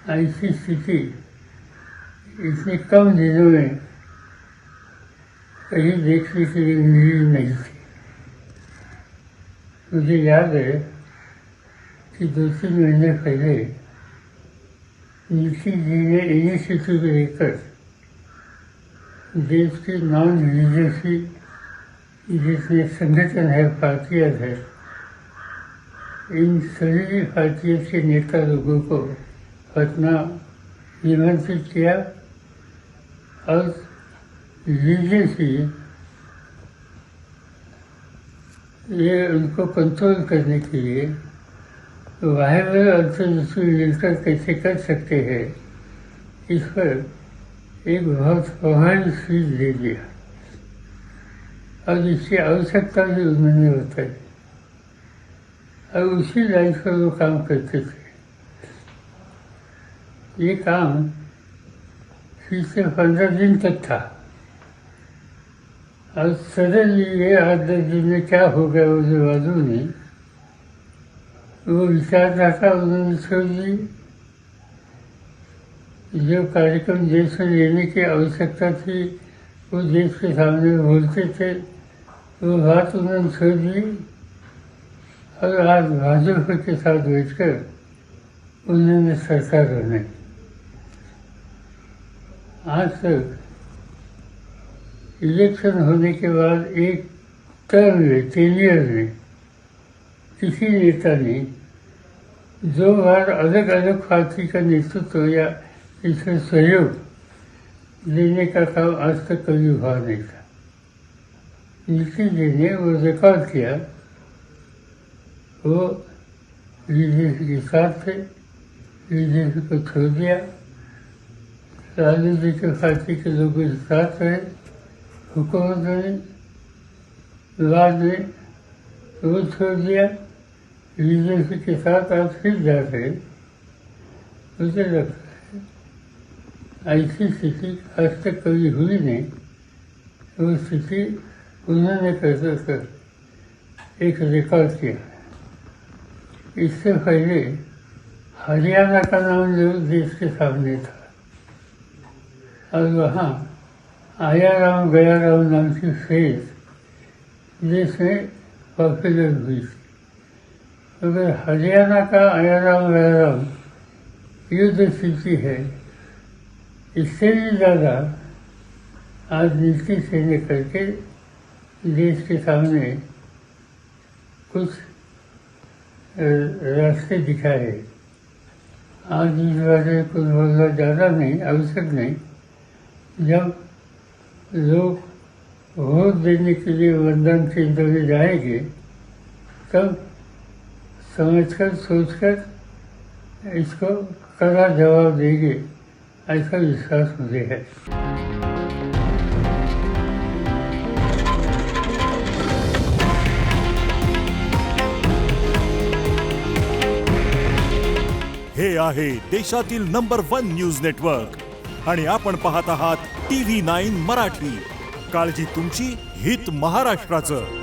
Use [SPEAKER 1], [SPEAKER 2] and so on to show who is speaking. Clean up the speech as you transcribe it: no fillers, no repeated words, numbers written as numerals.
[SPEAKER 1] ऐसी स्थिति इतने कम दिनों में कहीं देखने के लिए मिली नहीं थी। मुझे याद है कि 2-3 महीने पहले नीति जी ने इनिशिएटिव लेकर देश के नॉन रिलीजियसली जितने संगठन है, पार्टियाँ है, इन सभी पार्टियों के नेता लोगों को पटना निमंत्रित किया और रिलीजियसली ये उनको कंट्रोल करने के लिए वायरल अंतर्राष्ट्रीय मिलकर कैसे कर सकते हैं, इस पर एक बहुत प्रभावी स्पीच दे दिया और इसकी आवश्यकता भी उन्होंने बताई और उसी लाइन पर वो काम करते थे। ये काम फिर से 15 दिन तक था और सडनली ये 8-10 दिन में क्या हो गया मुझे मालूम नहीं, वो विचारधारा उन्होंने छोड़ दी। जो कार्यक्रम देश में लेने की आवश्यकता थी वो देश के सामने बोलते थे, वो बात उन्होंने छोड़ दी और आज भाजपा के साथ बैठकर उन्होंने सरकार बनाई। आज तक इलेक्शन होने के बाद एक टर्म में, टेनियर में किसी नेता ने 2 बार अलग अलग पार्टी का नेतृत्व या इसमें सहयोग देने का काम आज तक कभी हुआ नहीं था। नीति जी ने वो रिकॉर्ड किया, वो बीजेपी के साथ थे, बीजेपी को छोड़ दिया, लालू जी के पार्टी के लोगों के साथ रहे, हुकूमत बनी, बाद में वो छोड़ दिया, बीजेपी के साथ आज फिर जा रहे। मुझे लगता है ऐसी स्थिति आज तक कभी हुई नहीं। वो स्थिति उन्होंने कर एक रिकॉर्ड किया। इससे पहले हरियाणा का नाम जो देश के सामने था और वहाँ आया राम गया राम नाम की फेज देश में पॉपुलर हुई थी। अगर हरियाणा का आया राम गया राम युद्ध स्थिति है, इससे भी ज़्यादा आज नीति से निकल के देश के सामने कुछ रास्ते दिखाए। आज इस बारे में कुछ बोलना ज़्यादा नहीं, आवश्यक नहीं। जब लोग वोट देने के लिए मतदान केंद्र में जाएंगे तब समझकर सोचकर इसको कड़ा जवाब देंगे, ऐसा विश्वास मुझे है।
[SPEAKER 2] हे आहे देशातील नंबर 1 न्यूज नेटवर्क आणि आपण पाहत आहात TV9 मराठी। काळजी तुमची, हित महाराष्ट्राचं।